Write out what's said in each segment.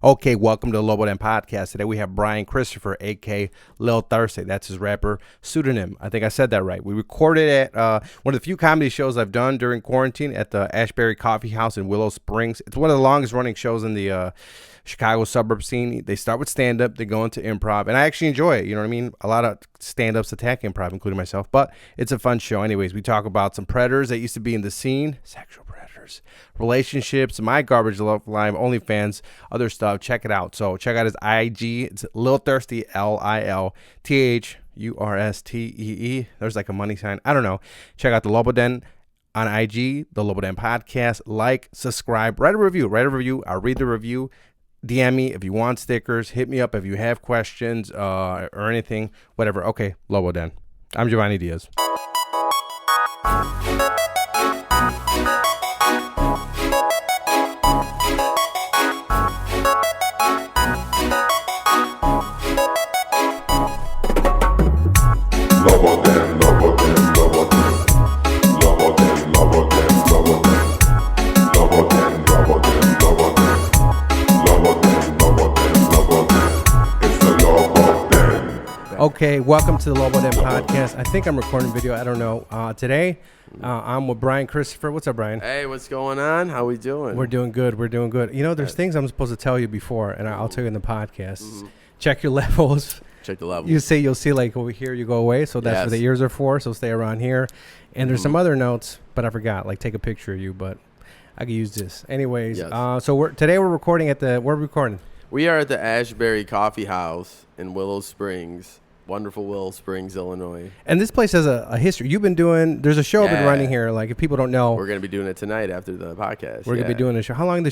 Okay, welcome to the Lobo podcast. Today we have Bryan Christopher, a.k.a. Lil Thurstee. That's his rapper pseudonym. I think I said that right. We recorded at one of the few comedy shows I've done during quarantine at the Ashbury Coffee House in Willow Springs. It's one of the longest running shows in the Chicago suburbs scene. They start with stand-up, they go into improv, and I actually enjoy it. You know what I mean? A lot of stand-ups attack improv, including myself, but it's a fun show. Anyways, we talk about some predators that used to be in the scene, sexual predators, relationships, my garbage love live, OnlyFans, other stuff. Check it out. So check out his IG. It's Lil Thurstee, LilThurstee. There's like a money sign. I don't know. Check out the Lobo Den on IG, the Lobo Den podcast. Like, subscribe, write a review. I'll read the review. DM me if you want stickers. Hit me up if you have questions or anything, whatever. Okay, Lobo Den. I'm Giovanni Diaz. Okay, welcome to the Lobo Den podcast. I think I'm recording video. I don't know. Today, I'm with Bryan Christopher. What's up, Bryan? Hey, what's going on? How we doing? We're doing good. You know, there's things I'm supposed to tell you before, and I'll tell you in the podcast. Mm-hmm. Check your levels. Check the levels. You'll see like over here, you go away. So that's what the ears are for. So stay around here. And there's some other notes, but I forgot. Like take a picture of you, but I could use this. Anyways, so today we're recording at where are we recording? We are at the Ashbury Coffee House in Willow Springs. Wonderful Willow Springs, Illinois. And this place has a history. You've been doing, there's a show been running here. Like if people don't know. We're going to be doing it tonight after the podcast. We're going to be doing a show. How long has the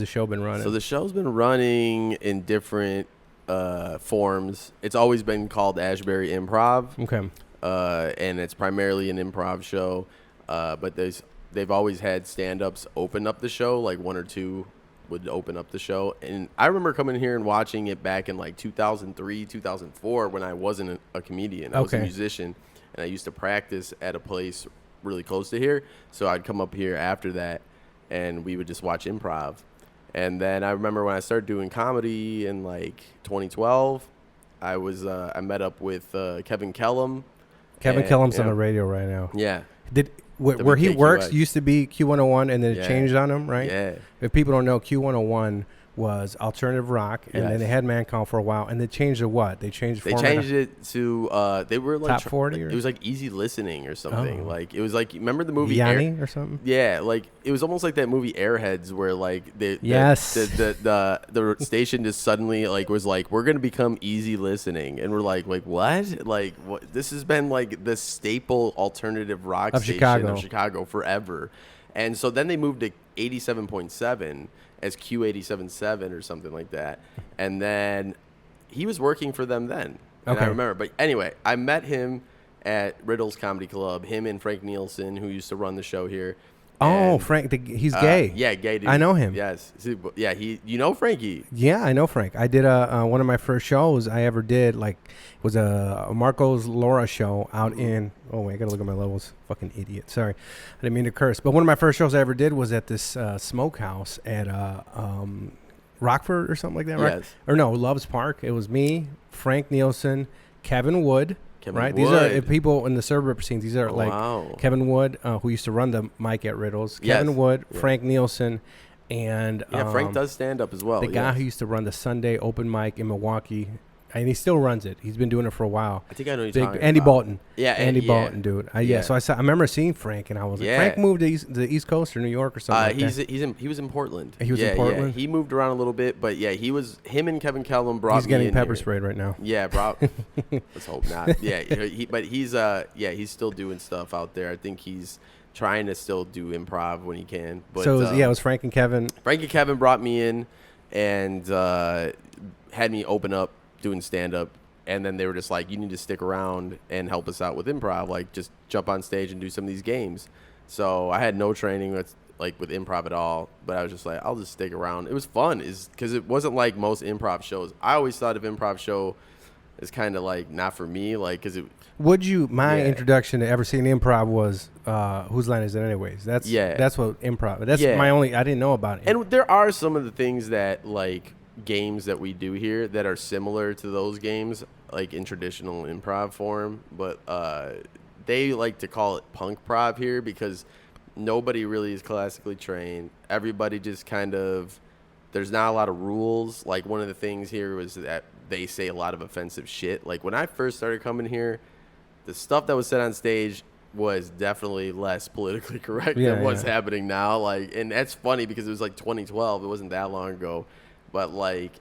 show been running? So the show's been running in different forms. It's always been called Ashbary Improv. Okay. And it's primarily an improv show. But they've always had stand-ups open up the show, like one or two would open up the show. And I remember coming here and watching it back in like 2003, 2004 when I wasn't a comedian. I was a musician, and I used to practice at a place really close to here. So I'd come up here after that, and we would just watch improv. And then I remember when I started doing comedy in like 2012, I met up with Kevin Kellum. Kevin Kellum's on the radio right now. Yeah. Where he works used to be Q101, and then it changed on him, right? Yeah. If people don't know, Q101 was alternative rock, and then they had Man Call for a while, and they changed it what? They changed it to they were like top 40. It was like easy listening or something. Oh. Like it was like, remember the movie Yanni or something? Yeah, like it was almost like that movie Airheads, where like the station just suddenly like was like, we're gonna become easy listening, and we're like what? Like what? This has been like the staple alternative rock station of Chicago forever, and so then they moved to 87.7 as Q87.7 or something like that, and then he was working for them then. And I remember, but anyway, I met him at Riddle's Comedy Club. Him and Frank Nielsen, who used to run the show here. Oh, Frank, he's gay. Yeah, gay dude. I know him. Yes. Yeah, you know Frankie. Yeah, I know Frank. I did one of my first shows I ever did, like, was a Marco's Laura show out in, oh, wait, I got to look at my levels. Fucking idiot. Sorry. I didn't mean to curse. But one of my first shows I ever did was at this smokehouse at Rockford or something like that, right? Yes. Or no, Loves Park. It was me, Frank Nielsen, Kevin Wood. Right, these are people in the suburb scenes. These are Kevin Wood, who used to run the mic at Riddles. Kevin Wood, Frank Nielsen, and Frank does stand up as well. The guy who used to run the Sunday open mic in Milwaukee, and he still runs it. He's been doing it for a while. I think I know you're talking Andy about. Bolton. Yeah, Andy Bolton, dude. So I remember seeing Frank, and I was like, Frank moved to the East Coast or New York or something. He was in Portland. He was in Portland. Yeah. He moved around a little bit, but him and Kevin Kellum brought. He's getting pepper sprayed right now. Yeah, let's hope not. Yeah, but he's still doing stuff out there. I think he's trying to still do improv when he can. But, so it was Frank and Kevin. Frank and Kevin brought me in and had me open up doing stand up. And then they were just like, you need to stick around and help us out with improv. Like, just jump on stage and do some of these games. So I had no training with improv at all. But I was just like, I'll just stick around. It was fun because it wasn't like most improv shows. I always thought of improv show is kind of like not for me. Like, cause my introduction to ever seeing improv was Whose Line Is It Anyways? That's what improv. That's my only. I didn't know about it. And there are some of the things that like games that we do here that are similar to those games, like in traditional improv form, but they like to call it punk prov here because nobody really is classically trained. Everybody just kind of, there's not a lot of rules. Like one of the things here was that they say a lot of offensive shit. Like when I first started coming here, the stuff that was said on stage was definitely less politically correct than what's happening now. Like, and that's funny because it was like 2012. It wasn't that long ago. But like,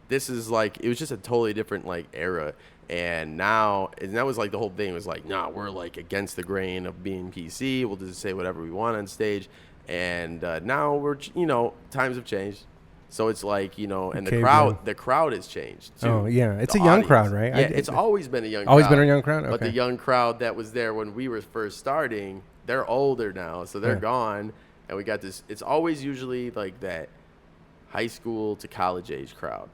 this is like, it was just a totally different like era. And now, and that was like the whole thing was like, nah, we're like against the grain of being PC. We'll just say whatever we want on stage. And now we're, times have changed. So it's like, and the crowd has changed too. Oh yeah, it's a young crowd, right? Yeah, it's always been a young crowd. Always been a young crowd? Okay. But the young crowd that was there when we were first starting, they're older now, so they're gone. And we got this, it's always usually like that high school to college age crowd.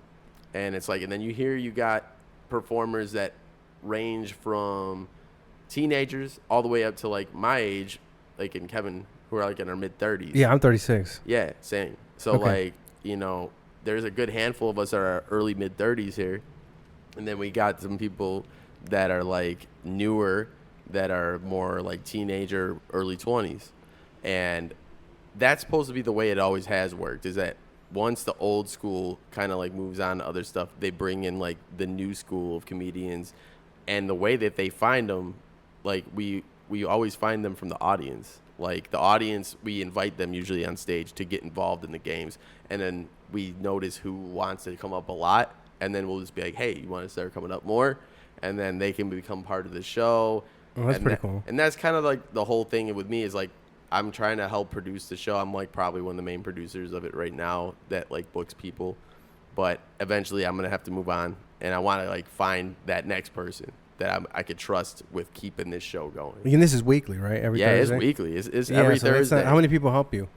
And it's like, and then you got performers that range from teenagers all the way up to like my age, like in Kevin, who are like in our mid 30s. Yeah, I'm 36. Yeah, same. So like, there's a good handful of us that are early mid 30s here. And then we got some people that are like newer that are more like teenager, early 20s. And that's supposed to be the way it always has worked, is that once the old school kind of like moves on to other stuff, they bring in like the new school of comedians, and the way that they find them, like we always find them from the audience. Like the audience, we invite them usually on stage to get involved in the games, and then we notice who wants to come up a lot, and then we'll just be like, hey, you want to start coming up more? And then they can become part of the show. Oh, that's pretty cool. And that's kind of like the whole thing with me is like, I'm trying to help produce the show. I'm like probably one of the main producers of it right now that like books people, but eventually I'm gonna have to move on, and I want to like find that next person that I could trust with keeping this show going. And this is weekly, right? Every Thursday? It's weekly. It's every Thursday. How many people help you?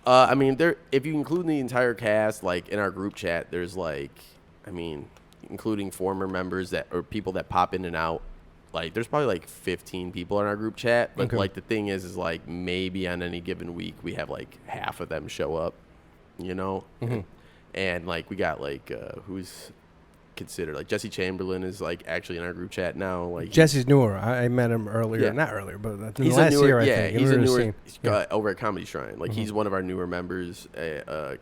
I mean, if you include the entire cast, like in our group chat, there's like, I mean, including former members or people that pop in and out. Like, there's probably like 15 people in our group chat, but like the thing is like maybe on any given week we have like half of them show up, and like we got like who's considered like Jesse Chamberlain is like actually in our group chat now. Like Jesse's newer. I met him earlier, not earlier, but in he's the last year. I think. He's a newer over at Comedy Shrine. Like he's one of our newer members,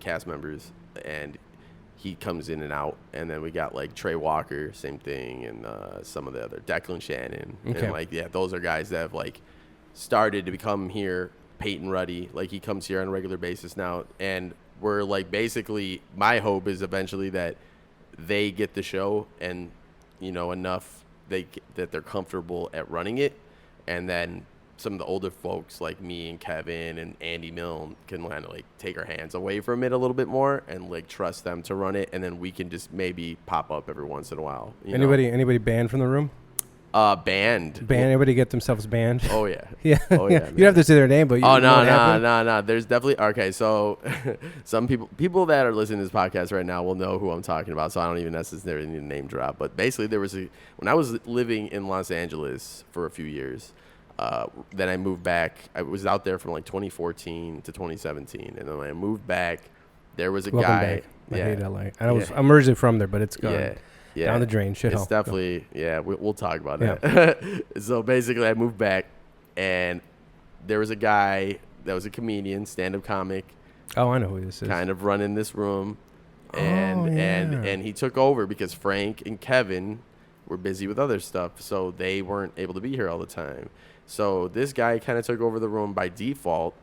cast members, and he comes in and out. And then we got like Trey Walker, same thing, and some of the other Declan Shannon. And like, those are guys that have like started to become here. Peyton Ruddy, like he comes here on a regular basis now. And we're like, basically my hope is eventually that they get the show and, enough that they're comfortable at running it. And then some of the older folks like me and Kevin and Andy Milne can kind of like take our hands away from it a little bit more and like trust them to run it, and then we can just maybe pop up every once in a while. Anybody banned from the room? Banned. Anybody get themselves banned? Oh yeah. Yeah. Oh yeah. You don't have to say their name, but no. There's definitely So some people that are listening to this podcast right now will know who I'm talking about. So I don't even necessarily need a name drop. But basically, when I was living in Los Angeles for a few years. Then I moved back. I was out there from like 2014 to 2017, and then when I moved back, there was a guy. Back. I hate LA. I'm originally from there, but it's gone down the drain. It's definitely we'll talk about that. So basically, I moved back, and there was a guy that was a comedian, stand-up comic. Oh, I know who this is. Kind of running this room, and he took over because Frank and Kevin were busy with other stuff, so they weren't able to be here all the time. So this guy kind of took over the room by default,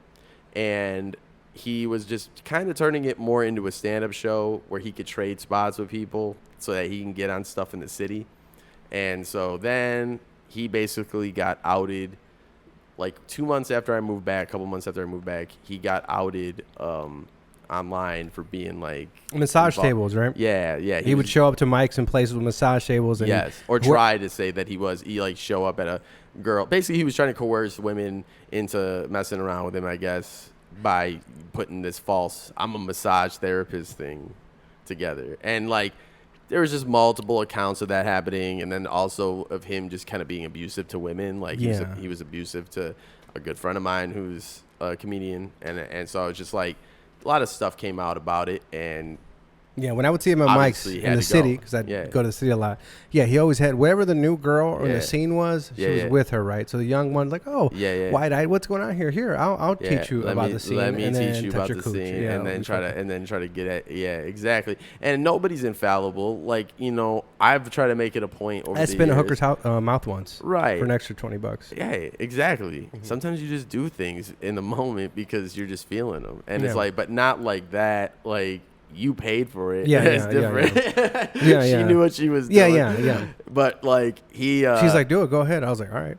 and he was just kind of turning it more into a stand-up show where he could trade spots with people so that he can get on stuff in the city. And so then he basically got outed like 2 months after I moved back, a couple months after I moved back. He got outed online for being like massage tables, right? Yeah. He would show up to mics and places with massage tables, and or try to say that he like show up at a girl. Basically, he was trying to coerce women into messing around with him, I guess, by putting this false "I'm a massage therapist" thing together. And like, there was just multiple accounts of that happening, and then also of him just kind of being abusive to women. Like he was abusive to a good friend of mine who's a comedian, and so it was just like a lot of stuff came out about it. And yeah, when I would see him at Mike's in the city, because I'd go to the city a lot. Yeah, he always had whatever the new girl in the scene was. She was with her, right? So the young one, like, wide-eyed, what's going on here? Here, I'll teach you about the scene. Let me teach you about the scene, and then try to get at. Yeah, exactly. And nobody's infallible. Like, you know, I've tried to make it a point over the years. I spent a hooker's mouth once, right, for an extra $20. Yeah, exactly. Mm-hmm. Sometimes you just do things in the moment because you're just feeling them, and it's like, but not like that, like. You paid for it. Yeah, it's different. Yeah. She knew what she was doing. Yeah. But like she's like, do it. Go ahead. I was like, all right.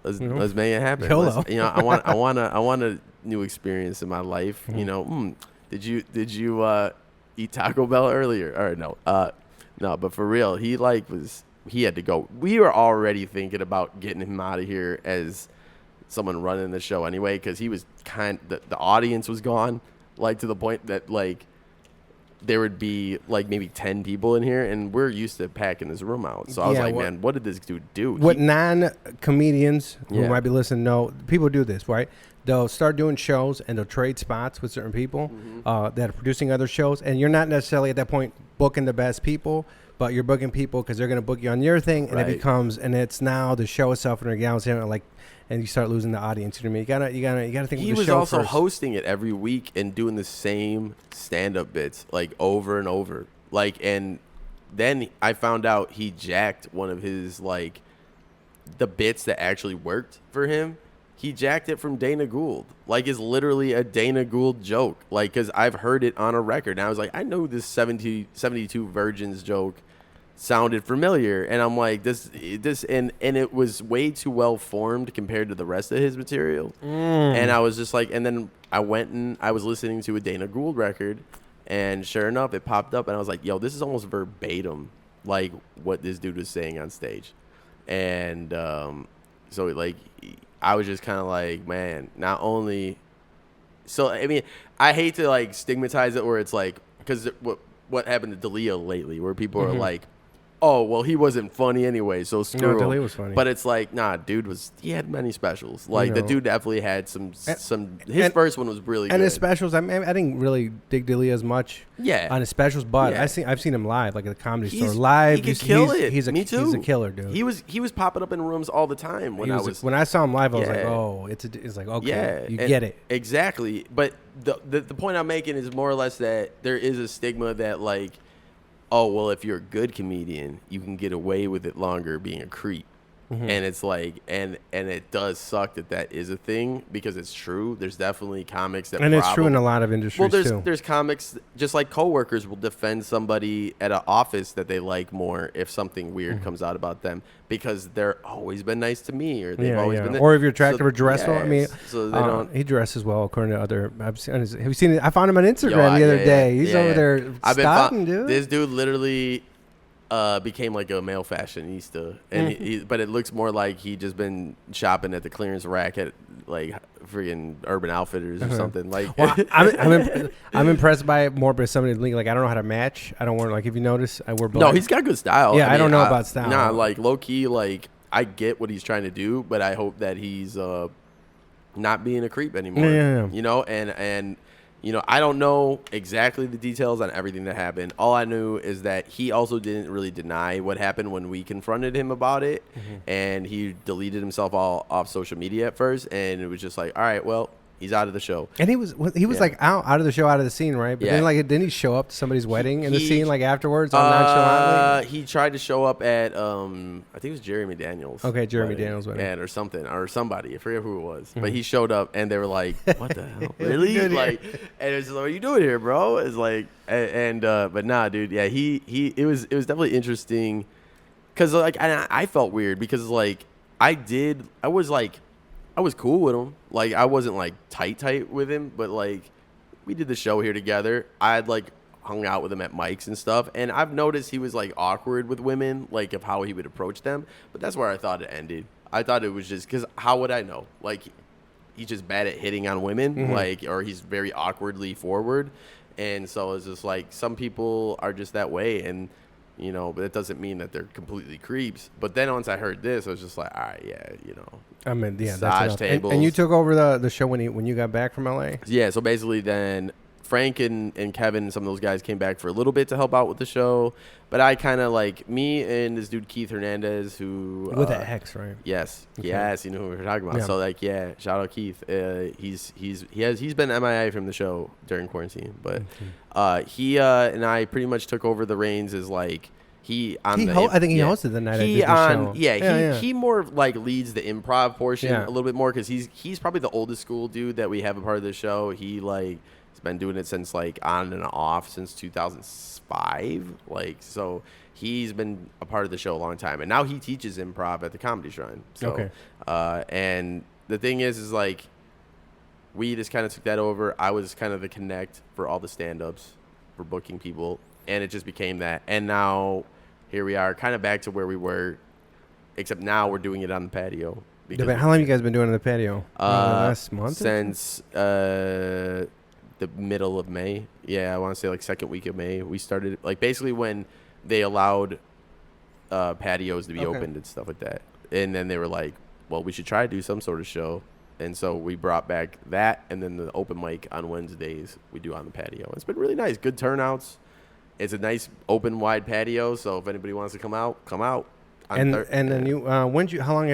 Let's make it happen. You know, I want a new experience in my life. Mm-hmm. You know, did you eat Taco Bell earlier? Or no, no. But for real, he had to go. We were already thinking about getting him out of here as someone running the show anyway, because he was the audience was gone, like to the point that like. There would be like maybe 10 people in here, and we're used to packing this room out. So I was like, man, what did this dude do? What non-comedians who might be listening know, people do this, right? They'll start doing shows, and they'll trade spots with certain people that are producing other shows, and you're not necessarily at that point booking the best people, but you're booking people because they're going to book you on your thing, and it's now the show itself, and they're like, and you start losing the audience. You know what I mean? You gotta think. He of the was show also first. hosting it every week and doing the same stand-up bits like over and over. Like, and then I found out he jacked one of his like the bits that actually worked for him. He jacked it from Dana Gould. Like, it's literally a Dana Gould joke. Like, because I've heard it on a record. And I was like, I know this 72 Virgins joke sounded familiar, and I'm like, this and it was way too well formed compared to the rest of his material. And I was just like, and then I went and I was listening to a Dana Gould record, and sure enough, it popped up, and I was like, yo, this is almost verbatim like what this dude was saying on stage. And so like I was just kind of like, man, not only so I mean, I hate to like stigmatize it where it's like, because what happened to D'Elia lately, where people are like, oh, well, he wasn't funny anyway, so screw him. D'Elia was funny. But it's like, nah, he had many specials. Like, the dude definitely had some his first one was really good. And his specials, I didn't really dig D'Elia as much on his specials, but I've seen him live, like at the Comedy Store. Live, he could kill it. Me too. He's a killer, dude. He was popping up in rooms all the time when I saw him live, I was like, oh, it's like, okay, you get it. Exactly. But the point I'm making is more or less that there is a stigma that like, oh, well, if you're a good comedian, you can get away with it longer being a creep. And it's like, and it does suck that is a thing, because it's true. There's definitely comics that, and it's true in a lot of industries too. There's comics, just like coworkers will defend somebody at an office that they like more if something weird comes out about them, because they're always been nice to me, or they've always been. Or if you're attractive or dressed well. I mean, so they don't. He dresses well according to other. Have you seen it? I found him on Instagram the other day. He's over there stalking, dude. This dude literally became like a male fashionista, and but it looks more like he just been shopping at the clearance rack at like freaking Urban Outfitters or something. Like, well, I'm impressed by it more, but somebody like I don't know how to match. I don't wear, like, if you notice, I wear black. No, he's got good style. Yeah, I don't know about style. Nah, like low key, like I get what he's trying to do, but I hope that he's not being a creep anymore. Yeah. You know, and you know, I don't know exactly the details on everything that happened. All I knew is that he also didn't really deny what happened when we confronted him about it. And he deleted himself all off social media at first. And it was just like, all right, well, he's out of the show. And he was like out of the show, out of the scene, right? But then like, didn't he show up to somebody's wedding in the scene like afterwards nonchalantly? He tried to show up at I think it was Jeremy Daniels. Okay, Jeremy Daniels wedding. Yeah, or something, or somebody. I forget who it was. But he showed up, and they were like, "What the hell, really?" Like, and it was like, "What are you doing here, bro?" It's like, but nah, dude. Yeah, it was definitely interesting, because like I felt weird because like I was cool with him. Like, I wasn't like tight with him, but like we did the show here together. I'd like hung out with him at mics and stuff, and I've noticed he was like awkward with women, like of how he would approach them. But that's where I thought it ended. I thought it was just because how would I know? Like, he's just bad at hitting on women, like, or he's very awkwardly forward, and so it's just like some people are just that way, and you know, but it doesn't mean that they're completely creeps. But then once I heard this, I was just like, all right, yeah, you know. I mean, yeah, Massage that's enough. tables. And you took over the show when you got back from LA? Yeah, so basically then Frank and Kevin and some of those guys came back for a little bit to help out with the show. But I kind of like me and this dude Keith Hernandez, who with the X, right? Yes, Okay. yes, you know who we were talking about. Yeah. So like, yeah, shout out Keith. He's been MIA from the show during quarantine, but he and I pretty much took over the reins as like I think he hosted the night. He more like leads the improv portion a little bit more because he's probably the oldest school dude that we have a part of the show. He like has been doing it since like on and off since 2005. Like so he's been a part of the show a long time, and now he teaches improv at the Comedy Shrine. So, and the thing is like we just kind of took that over. I was kind of the connect for all the stand-ups for booking people, and it just became that. And now here we are, kind of back to where we were, except now we're doing it on the patio. How long have you guys been doing it on the patio? Last month? Since the middle of May. Yeah, I want to say like second week of May. We started, like basically when they allowed patios to be opened and stuff like that. And then they were like, well, we should try to do some sort of show. And so we brought back that, and then the open mic on Wednesdays we do on the patio. It's been really nice. Good turnouts. It's a nice open, wide patio, so if anybody wants to come out, come out. Then you, how long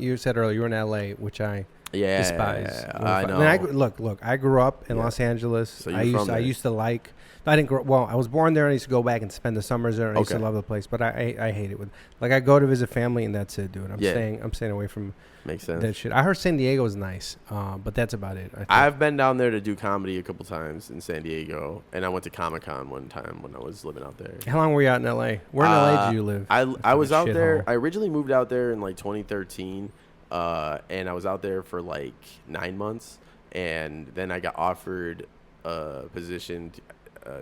you said earlier you were in LA, which I despise. I know. I mean, look, I grew up in Los Angeles. So I used to like. I didn't grow. Well, I was born there, and I used to go back and spend the summers there. And I used to love the place, but I hate it. I go to visit family, and that's it, dude. I'm staying away from. Makes sense. That shit. I heard San Diego is nice, but that's about it. I've been down there to do comedy a couple times in San Diego, and I went to Comic-Con one time when I was living out there. How long were you out in LA? Where in LA did you live? I was out there. I originally moved out there in like 2013, and I was out there for like 9 months, and then I got offered a position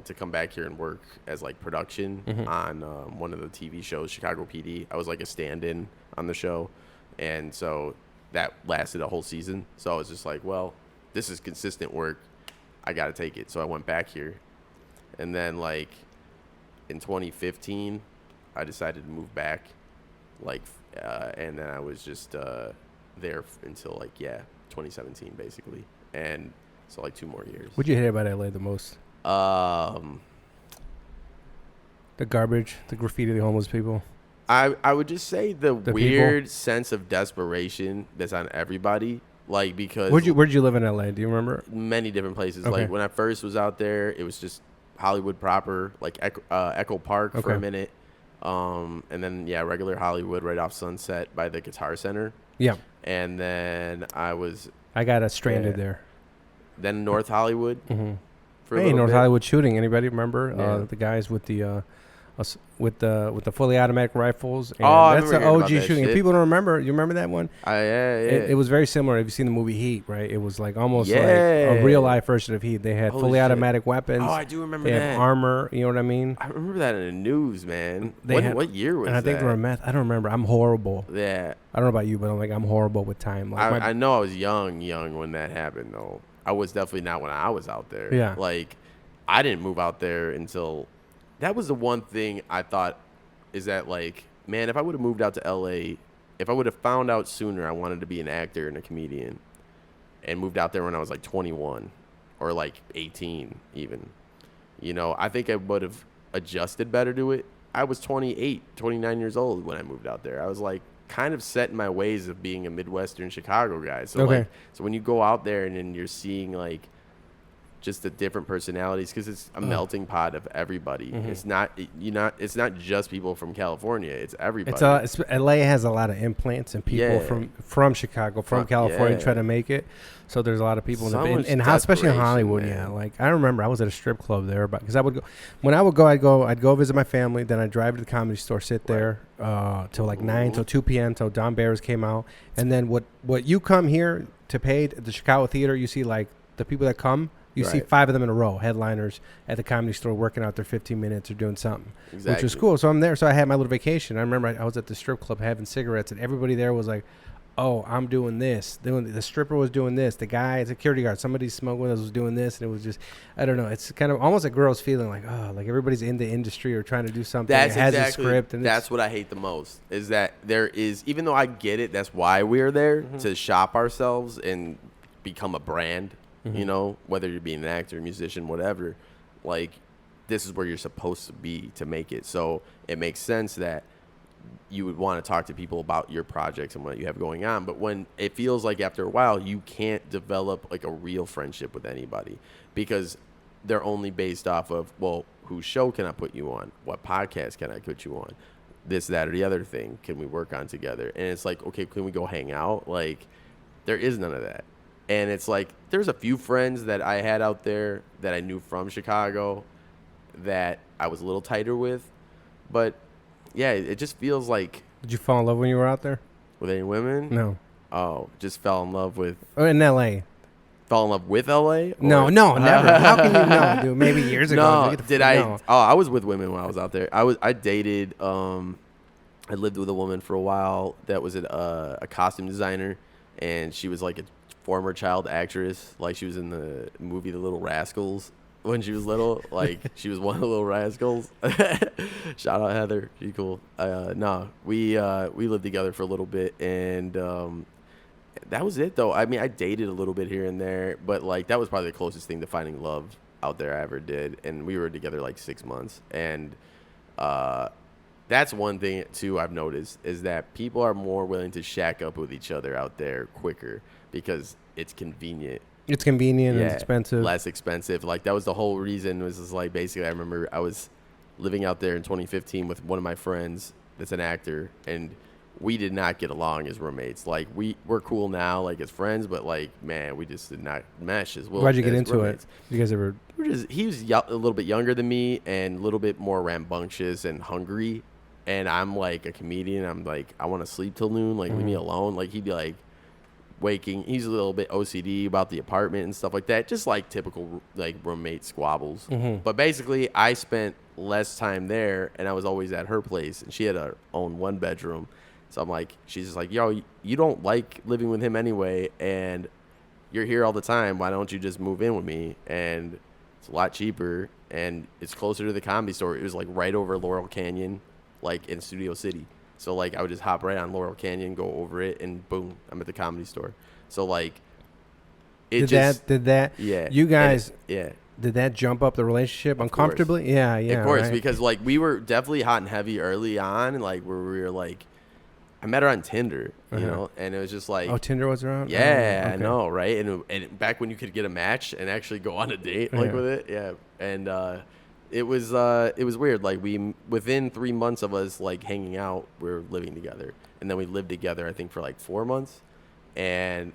to come back here and work as like production on one of the TV shows, Chicago PD. I was like a stand-in on the show. And so that lasted a whole season. So I was just like, well, this is consistent work. I got to take it. So I went back here. And then, like, in 2015, I decided to move back. Like, and then I was just there until, like, 2017, basically. And so, like, 2 more years. What'd you hate about LA the most? The garbage, the graffiti, the homeless people. I would just say the weird people? sense of desperation that's on everybody. Like, because where'd you live in LA? Do you remember? Many different places. Okay. Like when I first was out there, it was just Hollywood proper, like Echo Park for a minute. And then regular Hollywood right off Sunset by the Guitar Center. Yeah. And then I got stranded there. Then North Hollywood. North Hollywood shooting. Anybody remember the guys with the with the fully automatic rifles? And that's the OG shooting. People don't remember. You remember that one? It was very similar. Have you seen the movie Heat? Right. It was like almost like a real life version of Heat. They had fully automatic weapons. Oh, I do remember that. They had armor. You know what I mean? I remember that in the news, man. What year was that? And I think they were meth. I don't remember. I'm horrible. Yeah. I don't know about you, but I'm horrible with time. Like I know I was young when that happened though. I was definitely not when I was out there. Yeah. Like, I didn't move out there until. That was the one thing I thought is that, like, man, if I would have moved out to L.A., if I would have found out sooner I wanted to be an actor and a comedian and moved out there when I was, like, 21 or, like, 18 even, I think I would have adjusted better to it. I was 29 years old when I moved out there. I was, like, kind of set in my ways of being a Midwestern Chicago guy. So, so when you go out there and then you're seeing, like, just the different personalities, because it's a melting pot of everybody. It's not just people from California. It's everybody. LA has a lot of implants and people from Chicago, from California try to make it. So there's a lot of people especially in Hollywood. Man. Yeah, like I remember I was at a strip club there, because I would go. I'd go visit my family. Then I'd drive to the Comedy Store, sit there till like 9 till 2 p.m. till Don Barris came out. And then what you come here to pay at the Chicago Theater, you see like the people that come. You see 5 of them in a row, headliners at the Comedy Store working out their 15 minutes or doing something, which was cool. So I'm there. So I had my little vacation. I remember I was at the strip club having cigarettes, and everybody there was like, oh, I'm doing this. The stripper was doing this. The guy, security guard, somebody smoking with us was doing this, and it was just, I don't know. It's kind of almost a girl's feeling like, oh, like everybody's in the industry or trying to do something. That's it has exactly, a script, and that's what I hate the most is that there is, even though I get it, that's why we're there to shop ourselves and become a brand, you know, whether you're being an actor, musician, whatever, like this is where you're supposed to be to make it. So it makes sense that you would want to talk to people about your projects and what you have going on. But when it feels like after a while, you can't develop like a real friendship with anybody because they're only based off of, well, whose show can I put you on? What podcast can I put you on? This, that, or the other thing can we work on together? And it's like, okay, can we go hang out? Like, there is none of that. And it's like, there's a few friends that I had out there that I knew from Chicago that I was a little tighter with. But, yeah, it just feels like... Did you fall in love when you were out there? With any women? No. Oh, just fell in love with... Oh, in L.A.? Fell in love with L.A.? Or? No, never. How can you know, dude? Maybe years ago. No, did I? No. Oh, I was with women when I was out there. I dated... I lived with a woman for a while that was a costume designer, and she was like a former child actress. Like, she was in the movie The Little Rascals when she was little. Like, she was one of the Little Rascals. Shout out Heather. She's cool. No, we lived together for a little bit, and that was it, though. I mean, I dated a little bit here and there, but, like, that was probably the closest thing to finding love out there I ever did, and we were together, like, 6 months, and that's one thing, too, I've noticed, is that people are more willing to shack up with each other out there quicker because it's convenient. It's convenient and it's expensive. Less expensive. Like, that was the whole reason, was just like, basically, I remember I was living out there in 2015 with one of my friends that's an actor, and we did not get along as roommates. Like, we're cool now, like, as friends, but, like, man, we just did not mesh as well. Why'd you get into roommates. it? You guys ever... He was a little bit younger than me and a little bit more rambunctious and hungry. And I'm like a comedian. I'm like, I want to sleep till noon. Like, leave me alone. Like, he'd be like waking. He's a little bit OCD about the apartment and stuff like that. Just like typical like roommate squabbles. But basically, I spent less time there, and I was always at her place. And she had her own 1-bedroom. So I'm like, she's just like, yo, you don't like living with him anyway, and you're here all the time. Why don't you just move in with me? And it's a lot cheaper, and it's closer to the Comedy Store. It was like right over Laurel Canyon, like in Studio City. So like I would just hop right on Laurel Canyon, go over it, and boom, I'm at the Comedy Store. So like did that yeah, you guys yeah, did that jump up the relationship uncomfortably? Yeah, of course, right. because like we were definitely hot and heavy early on, like where we were like, I met her on Tinder, you know, and it was just like, oh, Tinder was around. Yeah, okay. I know, right? And back when you could get a match and actually go on a date like with it, yeah, and it was weird. Like within 3 months of us like hanging out, we were living together, and then we lived together I think for like 4 months, and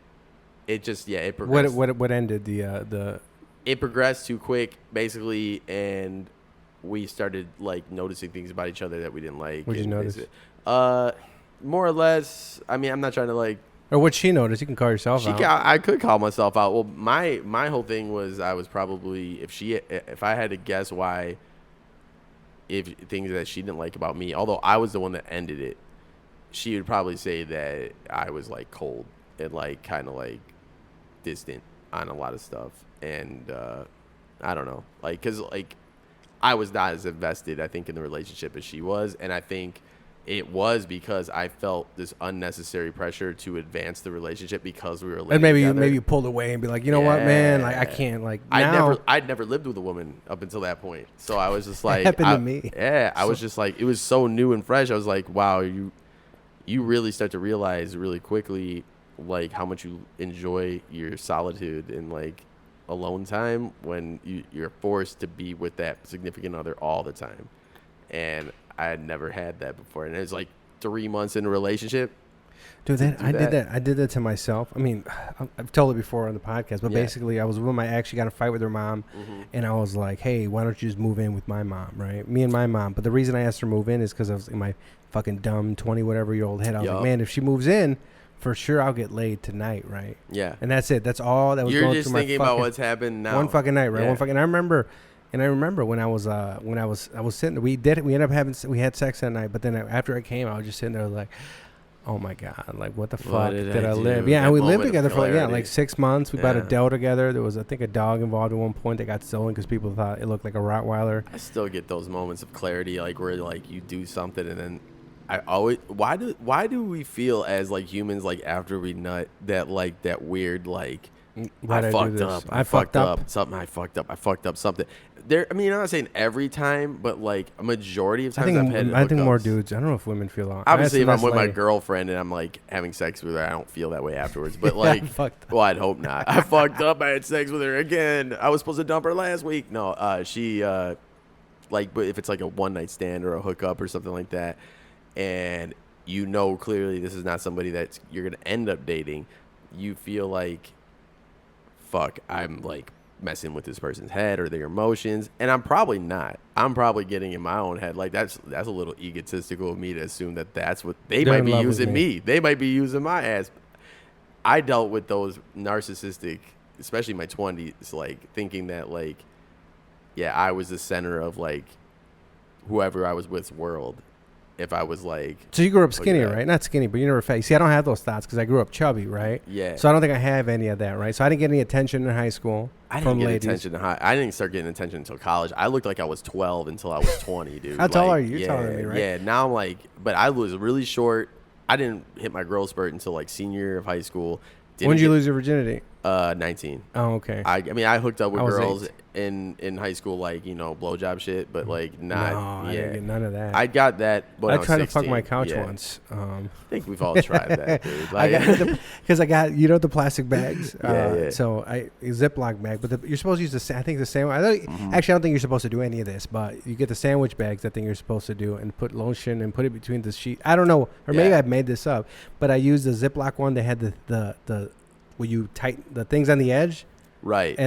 it just it progressed. What ended the? It progressed too quick, basically, and we started like noticing things about each other that we didn't like. What did you notice? More or less. I mean, I'm not trying to like. Or what she noticed? You can call yourself out. I could call myself out. Well, my whole thing was I was probably if I had to guess why, if things that she didn't like about me, although I was the one that ended it, she would probably say that I was like cold and like kind of like distant on a lot of stuff, and I don't know, like because like I was not as invested I think in the relationship as she was, and I think it was because I felt this unnecessary pressure to advance the relationship because we were living together. Maybe you pulled away and be like, you know what, man, like I can't like. I'd never lived with a woman up until that point, so I was just like, happened to me. Yeah, I was just like, it was so new and fresh. I was like, wow, you really start to realize really quickly like how much you enjoy your solitude and like alone time when you're forced to be with that significant other all the time, and I had never had that before, and it was like 3 months in a relationship. Dude, I did that to myself. I mean, I've told it before on the podcast, but basically I was with my ex. She got in a fight with her mom, and I was like, hey, why don't you just move in with my mom, right? Me and my mom. But the reason I asked her to move in is because I was in my fucking dumb 20-whatever-year-old head. I was like, man, if she moves in, for sure I'll get laid tonight, right? Yeah. And that's it. That's all that was going through my You're just thinking about what's happened now. One fucking night, right? Yeah. And I remember when I was sitting there, we had sex that night, but then after I came, I was just sitting there like, oh my God, like what the What fuck did I I do? live? Yeah, That and we lived moment of together for like clarity. 6 months. We bought a Yeah. Dell together. There was, I think, a dog involved at one point that got stolen because people thought it looked like a Rottweiler. I still get those moments of clarity, like where like you do something and then I always why do we feel as like humans like after we nut that weird like Why'd I do this? I fucked up something I fucked up something. There, I mean, I'm not saying every time, but like a majority of I times I've had think more hookups. dudes. I don't know if women feel that. Obviously, if I'm with my girlfriend and I'm like having sex with her, I don't feel that way afterwards. But like, well, I'd hope not. I fucked up. I had sex with her again. I was supposed to dump her last week. No, she like, but if it's like a one night stand or a hookup or something like that, and you know clearly this is not somebody that you're gonna end up dating, you feel like, fuck, I'm like messing with this person's head or their emotions, and I'm probably not. I'm probably getting in my own head. Like that's a little egotistical of me to assume that that's what they're might be using me. They might be using my ass. I dealt with those narcissistic, especially in my 20s, like thinking that like, yeah, I was the center of like whoever I was with's world. If I was like, so you grew up skinny, right? Not skinny, but you never fat. See, I don't have those thoughts because I grew up chubby, right? Yeah. So I don't think I have any of that, right? So I didn't get any attention in high school. I didn't get attention in high. I didn't start getting attention until college. I looked like I was 12 until I was 20, dude. How tall like, are you? You're taller than me, right? Yeah. Now I'm like, but I was really short. I didn't hit my growth spurt until like senior year of high school. When did you lose your virginity? 19. Oh, okay. I mean, I hooked up with girls 8. in high school, like, you know, blowjob shit, but like not. No, I didn't get none of that. I got that. When I was tried 16. to fuck my couch Yeah. once. I think we've all tried that, dude. Like, Because I got the plastic bags. Yeah. So a Ziploc bag, but you're supposed to use the. I think the same. Actually, I don't think you're supposed to do any of this, but you get the sandwich bags. I think you're supposed to do and put lotion and put it between the sheet. I don't know, or maybe I've made this up, but I used the Ziploc one that had the where you tighten the things on the edge. right.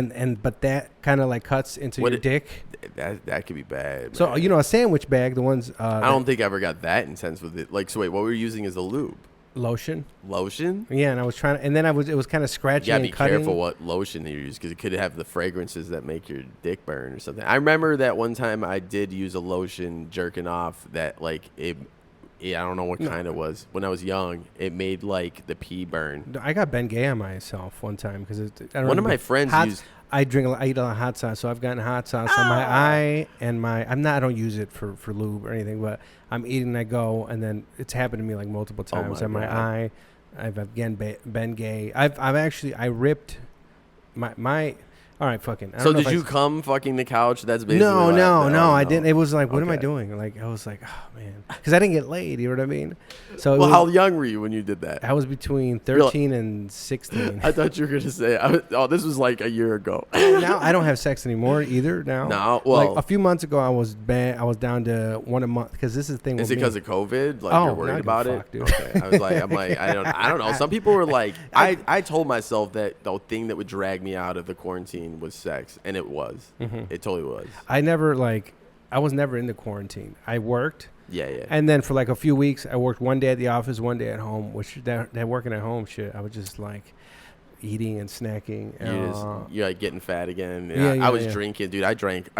But that kind of like cuts into your dick. That could be bad. Man. So a sandwich bag, the ones. I don't think I ever got that intense with it. Like, so wait, what were you using as a lube? Lotion. Lotion? Yeah, and I was trying, and then it was kind of scratchy. You gotta and be cutting. careful what lotion you use because it could have the fragrances that make your dick burn or something. I remember that one time I did use a lotion jerking off that like it. Yeah, I don't know what kind it was. When I was young, it made like the pee burn. I got Bengay on myself one time because One of my friends used. I eat a lot of hot sauce, so I've gotten hot sauce on my eye and my. I don't use it for lube or anything, but I'm eating. I go, and then it's happened to me like multiple times on my eye. I've again Bengay. I ripped my. All right, fucking. So did you come fucking the couch? That's basically no. I didn't. It was like, what am I Okay. doing? Like, I was like, oh man, because I didn't get laid. You know what I mean? So Well, how young were you when you did that? I was between 13 and 16. I thought you were gonna say, this was like a year ago. Now I don't have sex anymore either. Now, No, well, like a few months ago, I was down to one a month because this is the thing. Is with it because me. of COVID? Like Oh, you're worried not about give a it? fuck, dude. Okay. I'm like, I don't know. Some people were like, I told myself that the thing that would drag me out of the quarantine was sex, and it was. Mm-hmm. It totally was. I was never in the quarantine. I worked. Yeah. And then for like a few weeks, I worked one day at the office, one day at home. Which that working at home shit, I was just like eating and snacking. You're like getting fat again. Yeah, I was drinking, dude. I've drank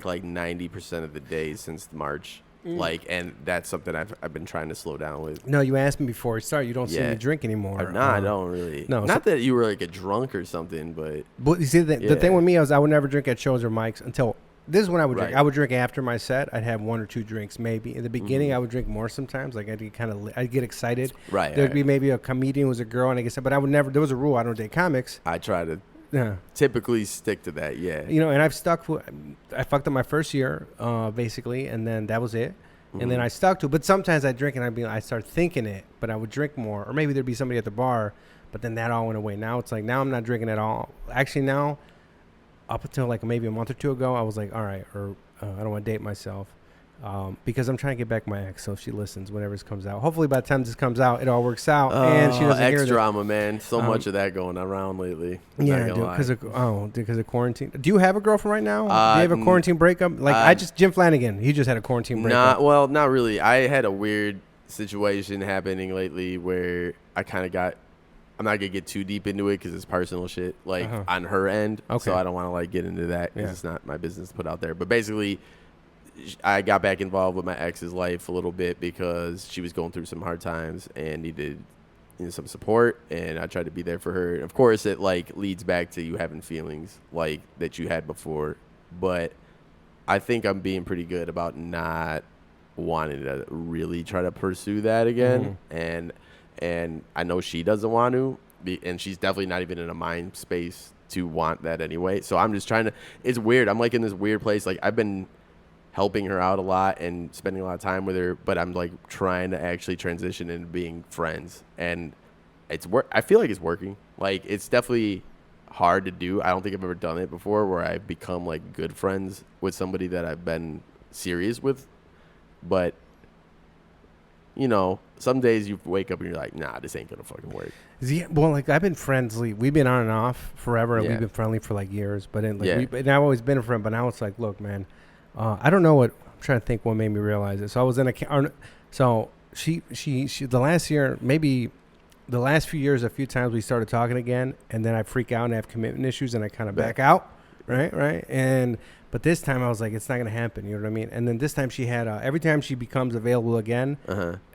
like 90% of the days since March. Like, and that's something I've been trying to slow down with. No, you asked me before we started. You don't see me drink anymore. No, I don't really. No, not that you were like a drunk or something, but you see, the thing with me is I would never drink at shows or mics until. This is when I would drink. Right. I would drink after my set. I'd have one or two drinks maybe. In the beginning, I would drink more sometimes. Like I'd get excited. Right. There'd be maybe a comedian who was a girl, and I guess, but I would never. There was a rule. I don't date comics. I try to typically stick to that. Yeah. And I've stuck. I fucked up my first year, basically, and then that was it. And then I stuck to it. But sometimes I drink and I start thinking it, but I would drink more, or maybe there'd be somebody at the bar, but then that all went away. Now it's like now I'm not drinking at all. Actually, now up until like maybe a month or two ago, I was like, all right, or I don't want to date myself because I'm trying to get back my ex. So if she listens whenever this comes out, hopefully by the time this comes out, it all works out and she doesn't hear ex drama, man. So much of that going around lately. Yeah, dude, because of quarantine. Do you have a girlfriend right now? Do you have a quarantine breakup? Like Jim Flanagan, he just had a quarantine breakup. Not really. I had a weird situation happening lately where I kind of got. I'm not gonna get too deep into it because it's personal shit, like on her end. Okay. So I don't want to like get into that because it's not my business to put out there. But basically, I got back involved with my ex's life a little bit because she was going through some hard times and needed some support, and I tried to be there for her. And of course, it like leads back to you having feelings like that you had before, but I think I'm being pretty good about not wanting to really try to pursue that again. And I know she doesn't want to, and she's definitely not even in a mind space to want that anyway. So I'm just trying to. It's weird. I'm like in this weird place. Like I've been helping her out a lot and spending a lot of time with her, but I'm like trying to actually transition into being friends, and I feel like it's working. Like it's definitely hard to do. I don't think I've ever done it before where I've become like good friends with somebody that I've been serious with, but you know, some days you wake up and you're like, nah, this ain't gonna fucking work. Yeah, well, like I've been friendly. We've been on and off forever. Yeah. We've been friendly for like years, but then, like, Yeah. and I've always been a friend. But now it's like, look, man, I don't know what I'm trying to think. What made me realize it? So I was in so she the last year, maybe the last few years, a few times we started talking again, and then I freak out and have commitment issues, and I kind of back out, right, but this time I was like, it's not gonna happen. You know what I mean? And then this time she had every time she becomes available again.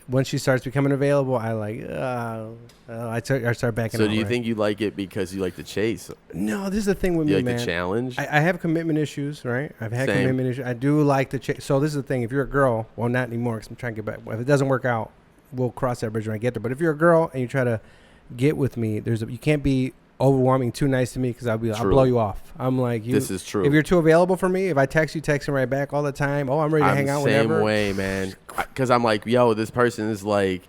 When she starts becoming available, I like, I start backing out. So do you think you like it because you like the chase? No, this is the thing with You me, like man. the challenge? I have commitment issues, right? I've had Same. commitment issues. I do like the chase. So this is the thing. If you're a girl, well, not anymore because I'm trying to get back. If it doesn't work out, we'll cross that bridge when I get there. But if you're a girl and you try to get with me, you can't be overwhelming too nice to me because I'll blow you off. I'm like, this is true. If you're too available for me, if I text you, texting right back all the time. Oh, I'm ready to hang out whenever. Same way, man. Because I'm like, yo, this person is like,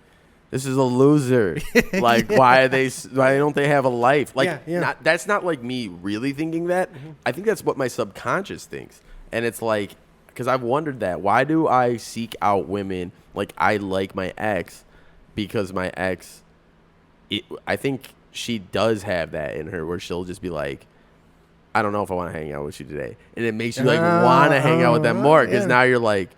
this is a loser. Like, why don't they have a life? Like, that's not like me really thinking that. I think that's what my subconscious thinks. And it's like, because I've wondered that. Why do I seek out women? Like, I like my ex because my ex, I think she does have that in her where she'll just be like, I don't know if I want to hang out with you today. And it makes you like want to hang out with them more because now you're like,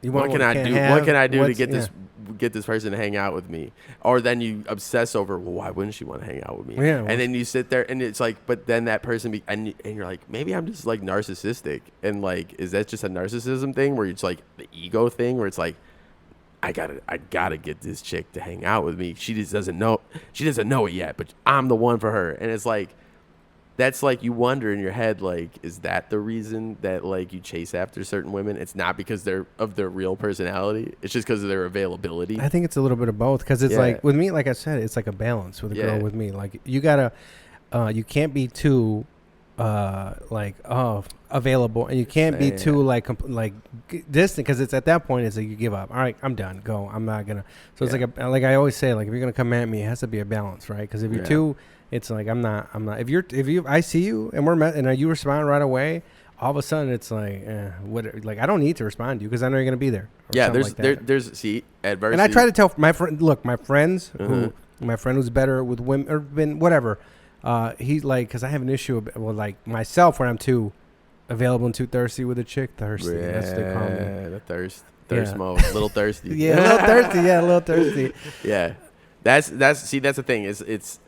what can I do? What can I do to get this person to hang out with me? Or then you obsess over, well, why wouldn't she want to hang out with me? Yeah, and then you sit there and it's like, but then that person and you're like, maybe I'm just like narcissistic. And like, is that just a narcissism thing where it's like the ego thing where it's like, I gotta get this chick to hang out with me. She just doesn't know it yet, but I'm the one for her. And it's like, that's like you wonder in your head, like, is that the reason that like you chase after certain women? It's not because they're of their real personality. It's just because of their availability. I think it's a little bit of both because it's like with me, like I said, it's like a balance with a girl with me. Like you gotta, you can't be too, available, and you can't be too like distant because it's at that point it's like you give up. All right, I'm done. Go. I'm not gonna. So it's like I always say, like if you're gonna come at me, it has to be a balance, right? Because if you're too, it's like I'm not. If I see you and we're met and you respond right away, all of a sudden it's like what? Like I don't need to respond to you because I know you're gonna be there. Yeah, there's adversity. And I try to tell my friend, look, my friends my friend who's better with women or been whatever. He's like, because I have an issue with, like myself when I'm too available and too thirsty with a chick. Thirsty, that's what they call me. The thirst mode, little thirsty. A little thirsty. Yeah, a little thirsty. Yeah, that's the thing. It's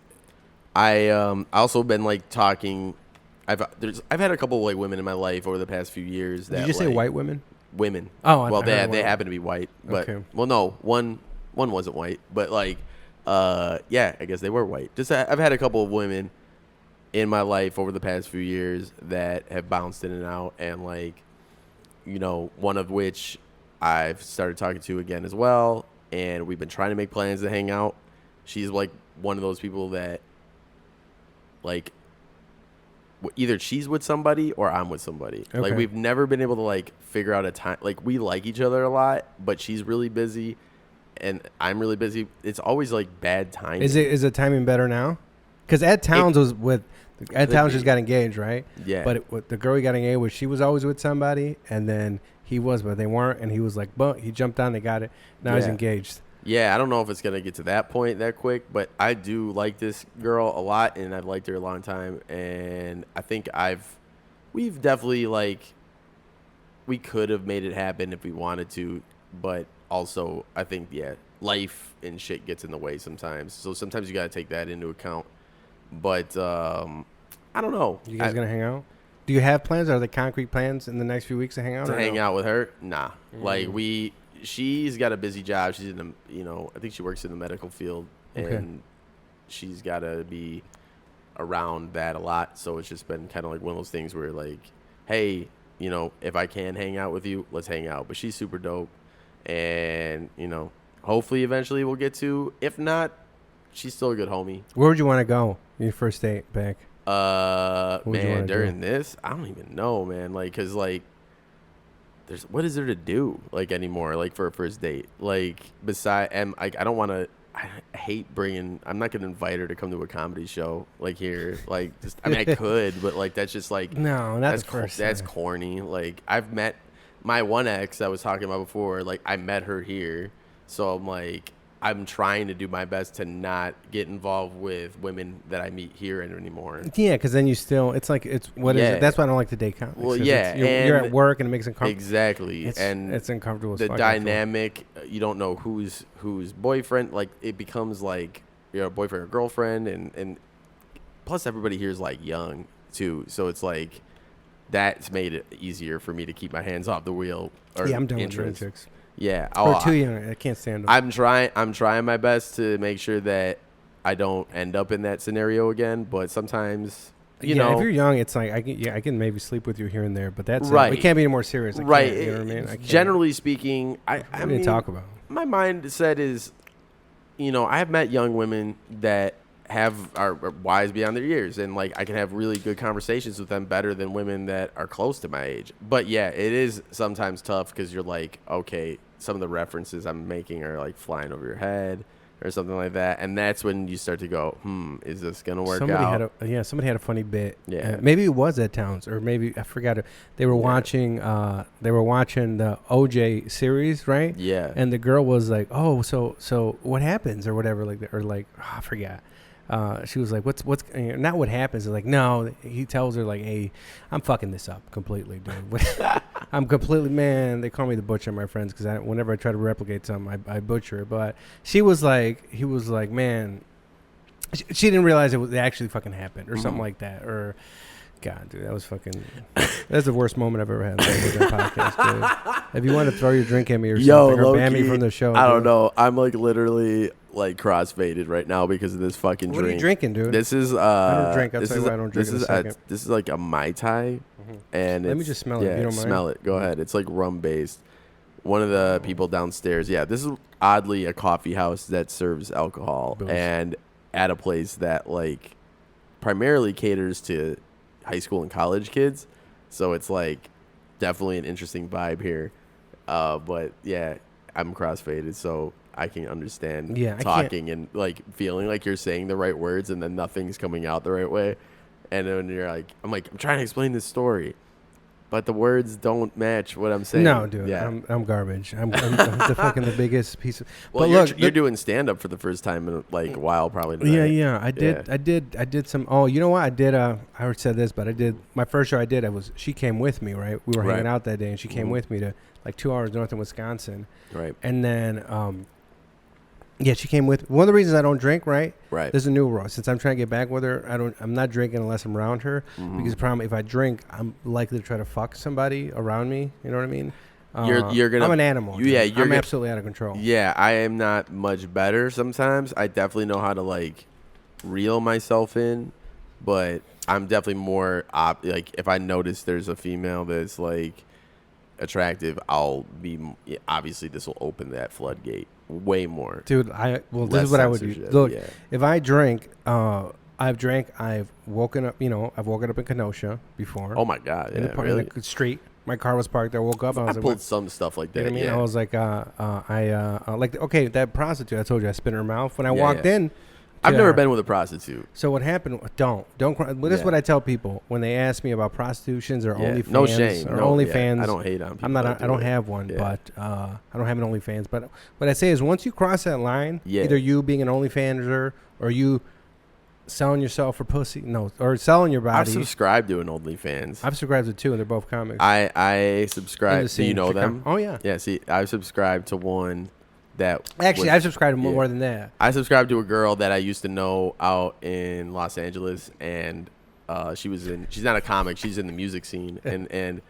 I also been like talking. I've had a couple of like women in my life over the past few years. That, did you say white women? Women. Oh, well, they happen to be white, but well, no, one wasn't white, but like. I guess they were white. Just I've had a couple of women in my life over the past few years that have bounced in and out, and like, you know, one of which I've started talking to again as well, and we've been trying to make plans to hang out. She's like one of those people that like either she's with somebody or I'm with somebody. Okay. Like we've never been able to like figure out a time. Like we like each other a lot, but she's really busy. And I'm really busy. It's always like bad timing. Is the timing better now? Because Ed Towns just got engaged, right? Yeah. But the girl he got engaged with, she was always with somebody, and then he was, but they weren't, and he was like, "But he jumped on, they got it. Now he's engaged." Yeah, I don't know if it's gonna get to that point that quick, but I do like this girl a lot, and I've liked her a long time, and I think we've definitely like, we could have made it happen if we wanted to, but. Also, I think, life and shit gets in the way sometimes. So sometimes you got to take that into account. But I don't know. You guys going to hang out? Do you have plans? Are there concrete plans in the next few weeks to hang out? To hang out with her? Nah. Like she's got a busy job. She's in the, I think she works in the medical field, and she's got to be around that a lot. So it's just been kind of like one of those things where like, hey, if I can hang out with you, let's hang out. But she's super dope, and hopefully eventually we'll get to. If not, she's still a good homie. Where would you want to go your first date back? Man, during this, I don't even know, man. Like, cause like, what is there to do like anymore? Like for a first date, like and like I don't want to. I hate bringing. I'm not gonna invite her to come to a comedy show like here. Like, just I mean, I could, but like that's just like no, that's corny. Like I've met my one ex I was talking about before. Like I met her here, so I'm like. I'm trying to do my best to not get involved with women that I meet here anymore. Yeah, because then it's like, is it? That's why I don't like to date comics. Well, yeah. You're at work and it makes it uncomfortable. Exactly. It's uncomfortable as the fuck. dynamic, you don't know who's boyfriend. Like, it becomes like you're a boyfriend or girlfriend. And plus everybody here is like young too. So it's like that's made it easier for me to keep my hands off the wheel. I'm done with chicks. Yeah, or too young. I can't stand them. I'm trying my best to make sure that I don't end up in that scenario again. But sometimes, if you're young, it's like I can maybe sleep with you here and there, but that's right. It can't be any more serious. Right. You know what I mean? I generally speaking, I mean, talk about. My mindset is, I have met young women that are wise beyond their years, and like I can have really good conversations with them better than women that are close to my age. But yeah, it is sometimes tough because you're like, okay, some of the references I'm making are like flying over your head or something like that, and that's when you start to go, is this gonna work out? Somebody had a funny bit. Yeah, maybe it was at Towns, or maybe I forgot it. They were watching the OJ series, right? Yeah, and the girl was like, oh, so what happens or whatever, I forgot. She was like, what's not what happens. Like, no, he tells her like, hey, I'm fucking this up completely, dude. I'm completely, man, they call me the butcher, my friends, because whenever I try to replicate something, I butcher it. But he was like, man, she didn't realize it actually fucking happened or something like that. Or, God, dude, that was fucking, that's the worst moment I've ever had with that podcast, dude. If you want to throw your drink at me or something, or ban me from the show. I don't know. I'm like literally like cross-faded right now because of this fucking drink. What are you drinking, dude? This is I don't drink. I'll tell you why I don't drink in a second. This is like a Mai Tai. And let me just smell it. Yeah, if you don't mind. Smell it. Go ahead. It's like rum-based. One of the people downstairs. Yeah, this is oddly a coffee house that serves alcohol and at a place that like primarily caters to high school and college kids. So it's like definitely an interesting vibe here. But yeah, I'm crossfaded, so I can understand talking and like feeling like you're saying the right words and then nothing's coming out the right way. And then you're like, I'm trying to explain this story, but the words don't match what I'm saying. No, dude, yeah. I'm garbage. I'm the biggest piece of. Well, you're doing stand up for the first time in like a while, probably. Tonight. Yeah. I did some. Oh, you know what? I already said this, but I did my first show. She came with me, right? We were hanging out that day, and she came with me to like 2 hours north of Wisconsin. Right. And then, she came with. One of the reasons I don't drink, right? Right. There's a new rule. Since I'm trying to get back with her, I'm not drinking unless I'm around her. Because the problem, if I drink, I'm likely to try to fuck somebody around me. You know what I mean? You're gonna. I'm an animal. I'm absolutely out of control. Yeah, I am not much better sometimes. I definitely know how to like reel myself in, but I'm definitely more like if I notice there's a female that's like attractive, I'll be obviously this will open that floodgate way more. Dude, this is what I would do. Look, if I drink, I've woken up, I've woken up in Kenosha before. Oh my God. In the street. My car was parked there. I woke up. I pulled some stuff like that. You know what I mean? I was like, okay, that prostitute I told you, I spit in her mouth. When I walked in. I've never been with a prostitute. So what happened? Don't. This is what I tell people when they ask me about prostitutions or OnlyFans. No shame. Or OnlyFans. I don't hate on people. I don't have one, but I don't have an OnlyFans. But what I say is, once you cross that line, either you being an OnlyFanser or you selling yourself for pussy, or selling your body. I've subscribed to an OnlyFans. I've subscribed to 2, and they're both comics. I subscribe. Do you know them? Oh yeah. Yeah. See, I've subscribed to one. I've subscribed to more than that. I subscribed to a girl that I used to know out in Los Angeles, and She's not a comic. She's in the music scene, and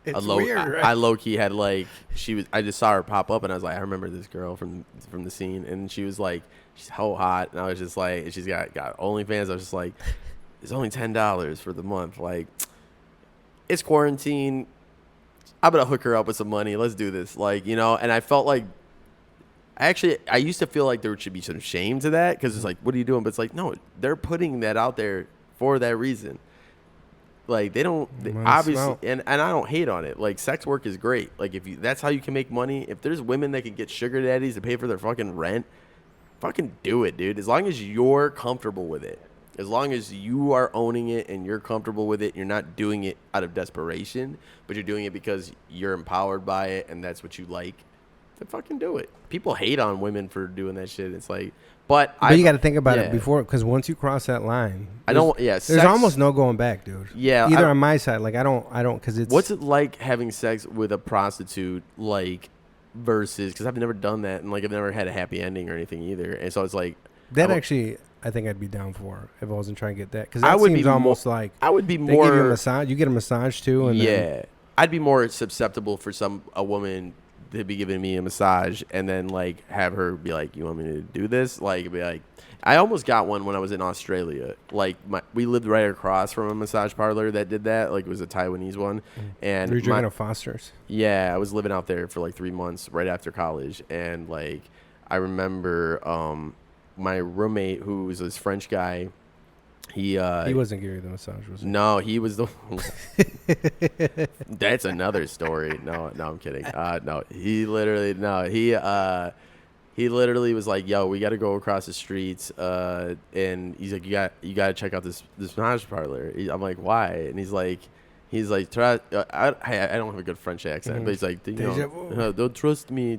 It's weird, right? I low key had like I just saw her pop up and I was like, I remember this girl from the scene, and she was like, she's so hot, and I was just like, and she's got OnlyFans. I was just like, it's only $10 for the month. Like, it's quarantine. I'm gonna hook her up with some money. Let's do this. Like, and I felt like I used to feel like there should be some shame to that because it's like, what are you doing? But it's like, no, they're putting that out there for that reason. Like, they don't obviously, and I don't hate on it. Like, sex work is great. Like, that's how you can make money. If there's women that can get sugar daddies to pay for their fucking rent, fucking do it, dude. As long as you're comfortable with it, as long as you are owning it and you're comfortable with it, you're not doing it out of desperation, but you're doing it because you're empowered by it and that's what you like, then fucking do it. People hate on women for doing that shit. It's like, but you got to think about it before, because once you cross that line, there's almost no going back, dude. Yeah, either on my side, like I don't, because it's. What's it like having sex with a prostitute, like, versus? Because I've never done that, and like I've never had a happy ending or anything either, and so it's like that. Actually, I think I'd be down for if I wasn't trying to get that, because that seems almost like I would be more. They give you a massage. You get a massage too, and then, I'd be more susceptible for a woman to be giving me a massage and then like have her be like, you want me to do this? Like, be like, I almost got one when I was in Australia. Like, we lived right across from a massage parlor that did that. Like, it was a Taiwanese one. And were you drinking at Foster's? Yeah, I was living out there for like 3 months right after college. And like, I remember my roommate, who was this French guy, he wasn't giving you the massage, was he? No, he was the. That's another story. No, I'm kidding. No, he literally was like, "Yo, we got to go across the streets," and he's like, "You got to check out this massage parlor." I'm like, "Why?" And he's like, I don't have a good French accent, but he's like, don't trust me,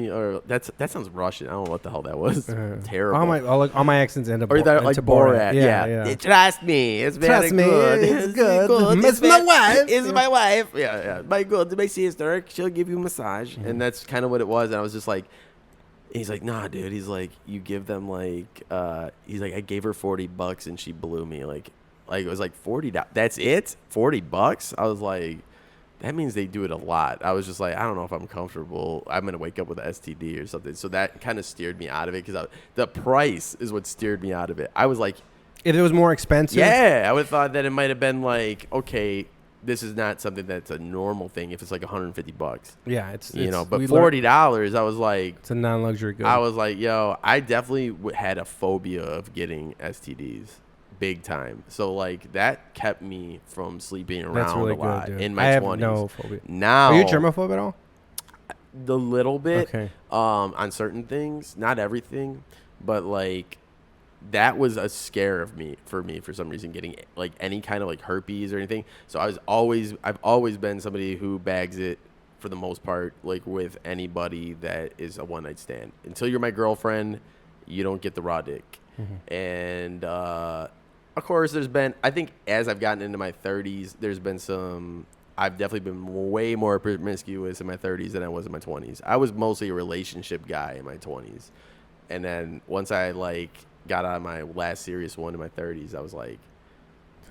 or that sounds Russian. I don't know what the hell that was. Terrible. All my accents end up or that like Borat. Yeah. Trust me, it's very good. It's good. It's my wife. It's my wife. Yeah. My sister, she'll give you a massage, and that's kind of what it was. And I was just like. He's like, nah, dude. He's like, you give them like, he's like, I gave her $40 and she blew me. Like it was like $40. That's it? $40? I was like, that means they do it a lot. I was just like, I don't know if I'm comfortable. I'm going to wake up with an STD or something. So that kind of steered me out of it because the price is what steered me out of it. I was like. If it was more expensive? Yeah. I would have thought that it might have been like, okay, this is not something that's a normal thing if it's like $150. Yeah, it's but $40, I was like, it's a non-luxury good. I was like, yo, I definitely had a phobia of getting STDs, big time. So like that kept me from sleeping around a lot in my 20s. I have no phobia. Now, are you germaphobe at all? A little bit. Okay. On certain things, not everything, but like. That was a scare of for me for some reason, getting like any kind of like herpes or anything. So I've always been somebody who bags it for the most part, like with anybody that is a one night stand. Until you're my girlfriend, you don't get the raw dick. Mm-hmm. And of course, I think as I've gotten into my 30s, there's been I've definitely been way more promiscuous in my 30s than I was in my 20s. I was mostly a relationship guy in my 20s, and then once I like. Got out of my last serious one in my 30s, I was like,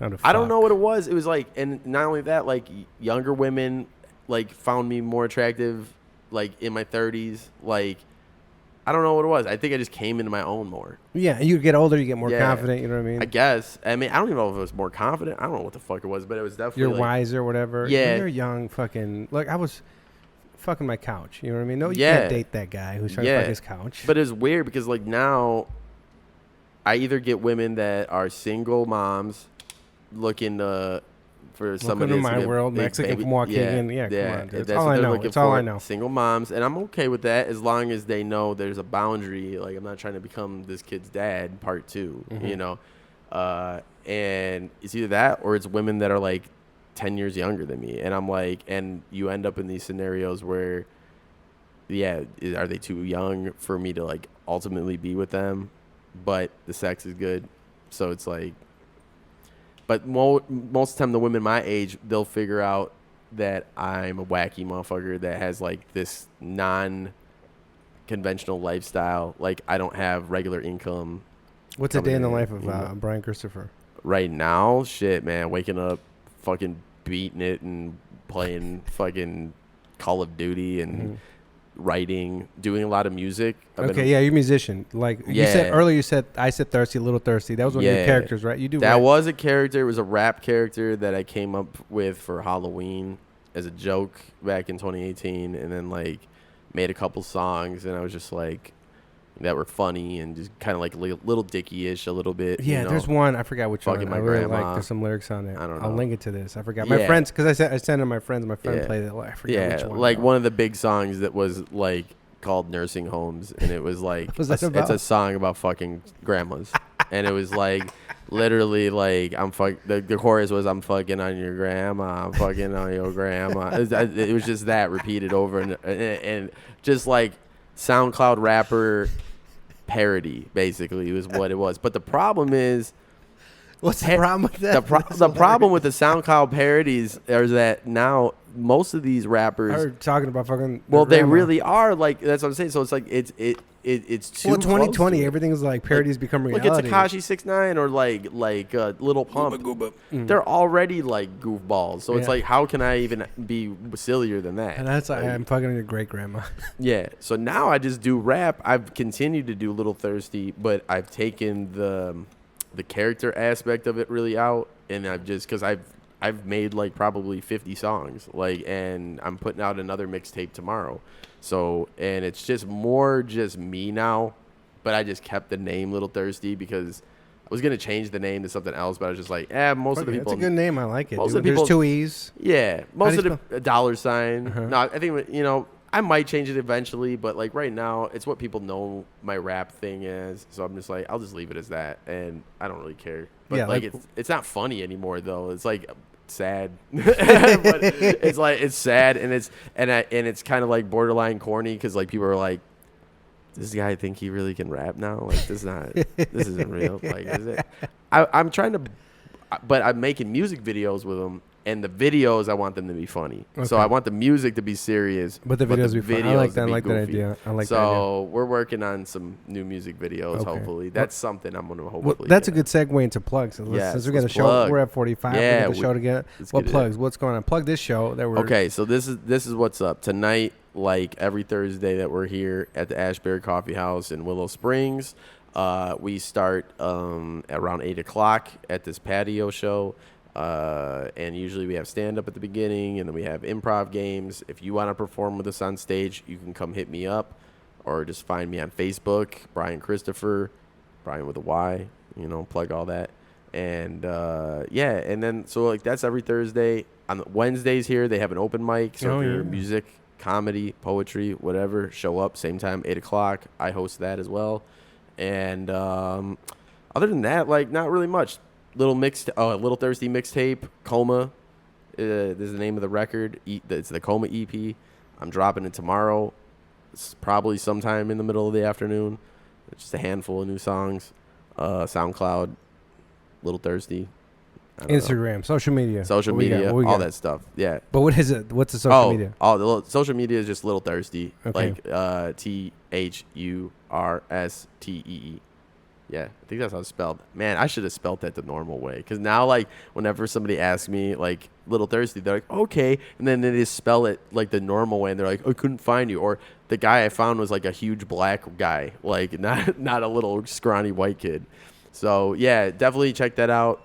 I don't know what it was. It was like, and not only that, like younger women like found me more attractive, like in my 30s. Like, I don't know what it was. I think I just came into my own more. Yeah, you get older, you get more confident. You know what I mean? I guess. I mean, I don't even know if it was more confident. I don't know what the fuck it was, but it was definitely. You're like, wiser, whatever. Yeah, you're young, fucking. Like I was. Fucking my couch. You know what I mean? No, you can't date that guy who's trying to fuck his couch. But it's weird because like now. I either get women that are single moms looking for somebody. Welcome to my world, Mexican from walking in. Yeah, come on, dude. That's all I know. That's all I know. Single moms, and I'm okay with that as long as they know there's a boundary. Like I'm not trying to become this kid's dad, part 2. Mm-hmm. You know, and it's either that or it's women that are like 10 years younger than me, and I'm like, and you end up in these scenarios where, are they too young for me to like ultimately be with them? But the sex is good, so it's like. But most of the time, the women my age, they'll figure out that I'm a wacky motherfucker that has like this non-conventional lifestyle. Like I don't have regular income. What's a day in the life of Bryan Christopher? Right now, shit, man, waking up, fucking beating it and playing fucking Call of Duty and writing, doing a lot of music. Okay, yeah, you're a musician. Like you said earlier, I said Thirsty, Little Thirsty. That was one of your characters, right? You do that rap. was a character. It was a rap character that I came up with for Halloween as a joke back in 2018, and then like made a couple songs, and I was just like that were funny and just kind of like Little Dicky-ish a little bit. Yeah, you know? There's one I forgot which Fucking one. my I really grandma. like. There's some lyrics on it. I don't know. I'll link it to this. I forgot my friends because I sent it to my friends. My friend played it. I forgot which one. Like one of the big songs that was like called Nursing Homes, and it was like What's that it's a song about fucking grandmas, and it was like literally like the chorus was I'm fucking on your grandma, I'm fucking on your grandma. It was just that repeated over and just like SoundCloud rapper parody basically was what it was. But the problem is, what's the problem with that? The problem with the SoundCloud parodies is that now most of these rappers are talking about fucking. Well, they really are. Like that's what I'm saying. So it's like it's too. Well, 2020, close everything's like parodies become reality. Look at Tekashi 6ix9ine or like Lil Pump. They're already like goofballs. So it's like, how can I even be sillier than that? And that's like, I'm fucking your great grandma. Yeah. So now I just do rap. I've continued to do Lil Thurstee, but I've taken the character aspect of it really out, and I've just because I've made like probably 50 songs, like, and I'm putting out another mixtape tomorrow. So, and it's just more just me now, but I just kept the name Lil Thurstee because I was going to change the name to something else, but I was just like, most of the people. It's a good name. I like it. Most of the people, there's 2 E's. Yeah. Most of the $sign. Uh-huh. No, I think, I might change it eventually, but like right now, it's what people know my rap thing is. So I'm just like, I'll just leave it as that, and I don't really care. But yeah, like it's not funny anymore though. It's like sad, but it's like it's sad, and it's kind of like borderline corny because like people are like, does this guy think he really can rap now? Like this isn't real. Like is it? I'm trying to, but I'm making music videos with him. And the videos, I want them to be funny. Okay. So I want the music to be serious. But the videos be funny. I like that. I like that idea. I like that idea. So we're working on some new music videos, hopefully. That's something I'm going to hopefully that's a good segue into plugs. Since we got a show, we're at 45. Yeah, we got the show together. What plugs? What's going on? Plug this show. Okay, so this is what's up. Tonight, like every Thursday that we're here at the Ashbury Coffee House in Willow Springs, we start around 8 o'clock at this patio show. And usually we have stand-up at the beginning, and then we have improv games. If you want to perform with us on stage, you can come hit me up or just find me on Facebook, Bryan Christopher, Bryan with a Y, plug all that. And, and then so like that's every Thursday. On the Wednesdays here, they have an open mic. So if you're music, comedy, poetry, whatever, show up, same time, 8 o'clock. I host that as well. And other than that, like not really much. Little Thurstee mixtape, Coma. This is the name of the record. It's the Coma EP. I'm dropping it tomorrow. It's probably sometime in the middle of the afternoon. It's just a handful of new songs. SoundCloud, Lil Thurstee. Instagram, social media, all that stuff. Yeah. But what is it? What's the social media? The social media is just Lil Thurstee. Okay. Like THURSTEE. Yeah, I think that's how it's spelled. Man, I should have spelled that the normal way. Because now, like, whenever somebody asks me, like, Little Thurstee, they're like, okay. And then they just spell it, like, the normal way. And they're like, I couldn't find you. Or the guy I found was, like, a huge black guy. Like, not a little scrawny white kid. So, yeah, definitely check that out.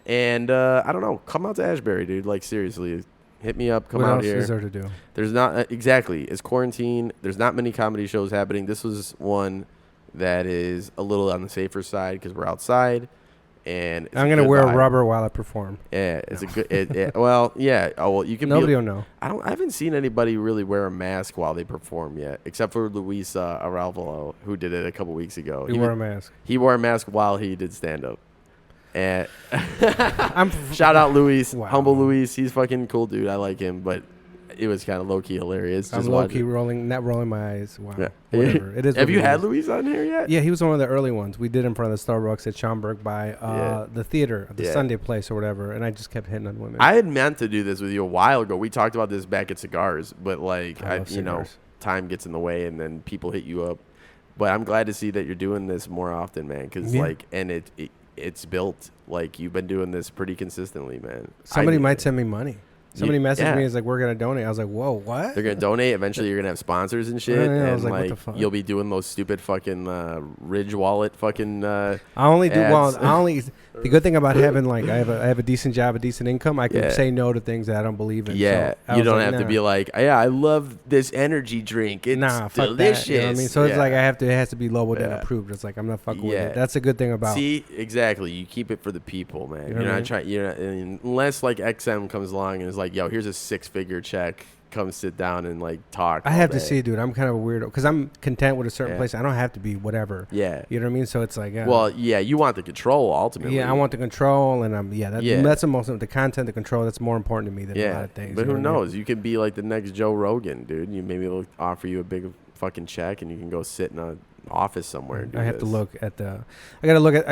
And, I don't know. Come out to Ashbury, dude. Like, seriously. Hit me up. Come out here. What else is there to do? There's not, exactly. It's quarantine. There's not many comedy shows happening. This was one that is a little on the safer side because we're outside, and I'm gonna wear a rubber while I perform. Yeah, it's a good. Well, yeah. Oh well, you can. Nobody will know. I haven't seen anybody really wear a mask while they perform yet, except for Luis Aralvalo, who did it a couple weeks ago. He wore a mask. He wore a mask while he did stand up. And shout out Luis, humble Luis. He's fucking cool, dude. I like him, but it was kind of low key hilarious. I'm low key not rolling my eyes. Wow. Yeah. Whatever. It is. Have you had Luis on here yet? Yeah, he was one of the early ones. We did in front of the Starbucks at Schaumburg by the theater, the Sunday place or whatever, and I just kept hitting on women. I had meant to do this with you a while ago. We talked about this back at Cigars, but like time gets in the way, and then people hit you up. But I'm glad to see that you're doing this more often, man. Because it's built. Like, you've been doing this pretty consistently, man. Somebody might send me money. Somebody messaged me, is like, we're going to donate. I was like, whoa, what? They're going to donate. Eventually, you're going to have sponsors and shit. Yeah, and, like, what the fuck? you'll be doing those stupid fucking Ridge Wallet fucking I only do, ads. the good thing about having, like, I have a decent job, a decent income. I can say no to things that I don't believe in. Yeah, so you don't have to be like, yeah, I love this energy drink. It's fuck delicious. that. You know what I mean? So it's like, it has to be Lobo approved. It's like, I'm not fucking with it. That's a good thing about. See, exactly. You keep it for the people, man. You know You're not trying. Unless like XM comes along and is like, yo, here's a 6-figure check. Come sit down and like talk. I have to see, dude. I'm kind of a weirdo because I'm content with a certain place. I don't have to be whatever. Yeah. You know what I mean? So it's like, well, yeah, you want the control ultimately. Yeah, I want the control, and that's the most, the content, the control. That's more important to me than a lot of things. But who knows? You could be like the next Joe Rogan, dude. Maybe they'll offer you a big fucking check, and you can go sit in a office somewhere. And do I have this. to look at the. I gotta look.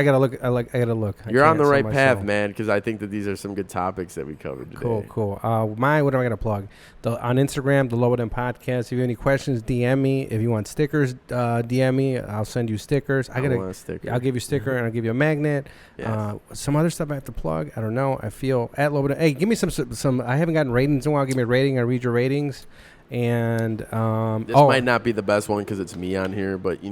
You're on the right path, man, because I think that these are some good topics that we covered today. Cool. What am I gonna plug? On Instagram, the Lobo Podcast. If you have any questions, DM me. If you want stickers, DM me. I'll send you stickers. I want a sticker. I'll give you a sticker and I'll give you a magnet. Yes. Some other stuff I have to plug. I don't know. I feel at Lobo. Hey, give me some. I haven't gotten ratings in a while. Give me a rating. I read your ratings. And this might not be the best one because it's me on here, but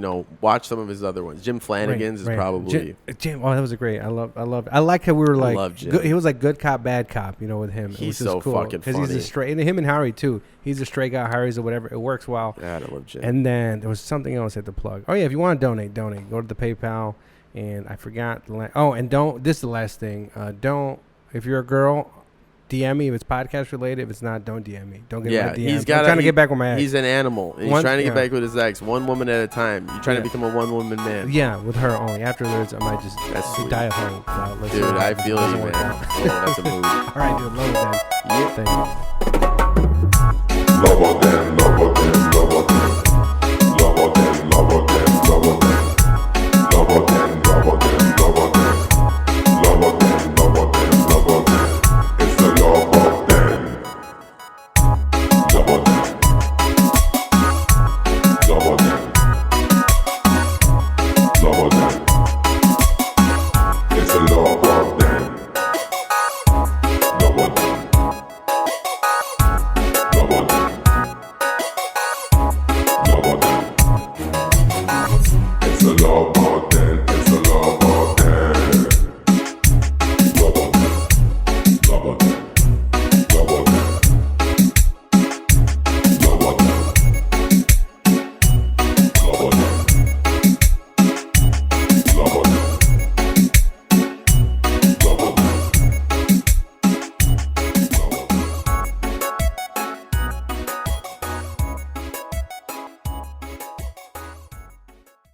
watch some of his other ones. Jim Flanagan's is probably Jim. Oh, that was a great. I like how we were like. love Jim. Good, he was like good cop, bad cop. With him. He's so cool, fucking funny. Because he's a straight. And him and Harry too. He's a straight guy. Harry's or whatever. It works well. Yeah, I love Jim. And then there was something else I had to plug. Oh yeah, if you want to donate. Go to the PayPal. And I forgot. And don't. This is the last thing. Don't. If you're a girl, DM me if it's podcast related. If it's not, don't DM me. Don't get my DM. I'm trying to get back with my ex. He's an animal. He's trying to get back with his ex. One woman at a time. You're trying to become a one-woman man. Yeah, with her only. Afterwards, I might just die of home. Dude, I feel you, man. That's a mood. All right, dude. Love it, then. Yep. Thank you. Love them, love them, love them. Love them, love them, love them. Love them, love them, love them. Love them, love them, love them. It's the love of them. Love them. Love them. Love them. It's the love of them. Love them. Love them. Love them. It's the love of